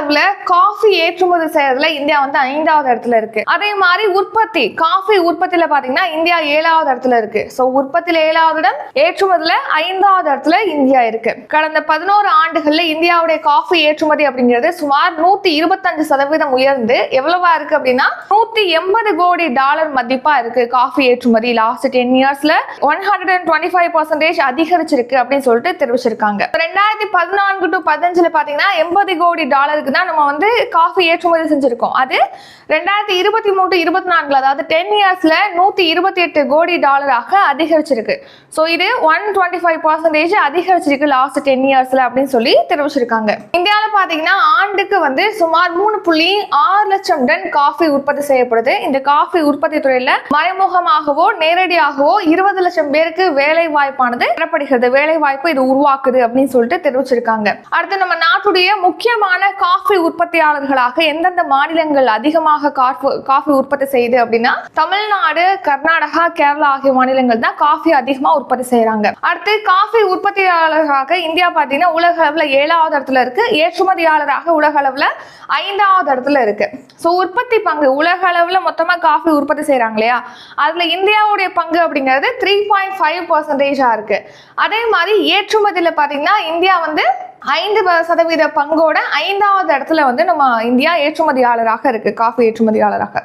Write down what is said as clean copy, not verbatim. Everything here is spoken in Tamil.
அளவுல காஃபி ஏற்றுமதி செய்யறதுல இந்தியா வந்து 5வது இடத்துல இருக்கு. அதே மாதிரி உற்பத்தி காஃபி உற்பத்தியில பாத்தீங்கன்னா இந்தியா 7வது இடத்துல இருக்கு. சோ உற்பத்தியில 7வது இடம், ஏற்றுமதியில 5வது இடத்துல இந்தியா இருக்கு. கடந்த 11 ஆண்டுகள்ல இந்தியாவுடைய காஃபி ஏற்றுமதி அப்படிங்கிறது சுமார் 125% உயர்ந்து எவ்வளவா இருக்கு அப்படின்னா $180 கோடி மதிப்பா இருக்கு. காஃபி ஏற்றுமதி லாஸ்ட் 10 இயர்ஸ்ல 125% அதிகரிச்சிருக்கு அப்படின்னு சொல்லிட்டு தெரிவிச்சிருக்காங்க. 2014 to 15 பாத்தீங்கன்னா $80 கோடி தான் நம்ம வந்து காஃபி ஏற்றுமதி செஞ்சிருக்கோம். அது 2023-24 அதாவது 10 இயர்ஸ்ல 128 கோடி அதிகரிச்சிருக்கு. சோ இது 125% அதிகரிச்சிருக்கு லாஸ்ட் 10 இயர்ஸ்ல அப்படின்னு சொல்லி தெரிவிச்சிருக்காங்க. இந்தியாவில பாத்தீங்கன்னா ஆண்டுக்கு வந்து சுமார் 3.6 லட்சம் டன் காஃபி உற்பத்தி செய்யப்படுது. இந்த காஃபி உற்பத்தி துறையில மறைமுகமாகவோ நேரடியாகவோ 20 லட்சம் பேருக்கு வேலை வாய்ப்பானது தரப்படுகிறது. வேலை வாய்ப்பு இது உருவாக்குது அப்படின்னு சொல்லிட்டு தெரிவிச்சிருக்காங்க. அடுத்து நம்ம நாட்டுடைய முக்கியமான காஃபி உற்பத்தியாளர்களாக எந்தெந்த மாநிலங்கள் அதிகமாக காஃபி உற்பத்தி செய்யுது அப்படின்னா தமிழ்நாடு, கர்நாடகா, கேரளா ஆகிய மாநிலங்கள் தான் காஃபி அதிகமா உற்பத்தி செய்யறாங்க. அடுத்து காஃபி உற்பத்தியாளராக இந்தியா பாத்தீங்கன்னா உலக அளவுல 7வது இடத்துல இருக்கு. ஏற்றுமதியாளராக உலக அளவுல 5வது இடத்துல இருக்கு. சோ உற்பத்தி பங்கு உலக அளவுல மொத்தமா காஃபி உற்பத்தி செய்யறாங்க இல்லையா, அதுல இந்தியாவுடைய பங்கு அப்படிங்கிறது 3.5% இருக்கு. அதே மாதிரி ஏற்றுமதியில பாத்தீங்கன்னா இந்தியா வந்து 5% பங்கோட 5வது இடத்துல வந்து நம்ம இந்தியா ஏற்றுமதியாளராக இருக்கு, காஃபி ஏற்றுமதியாளராக.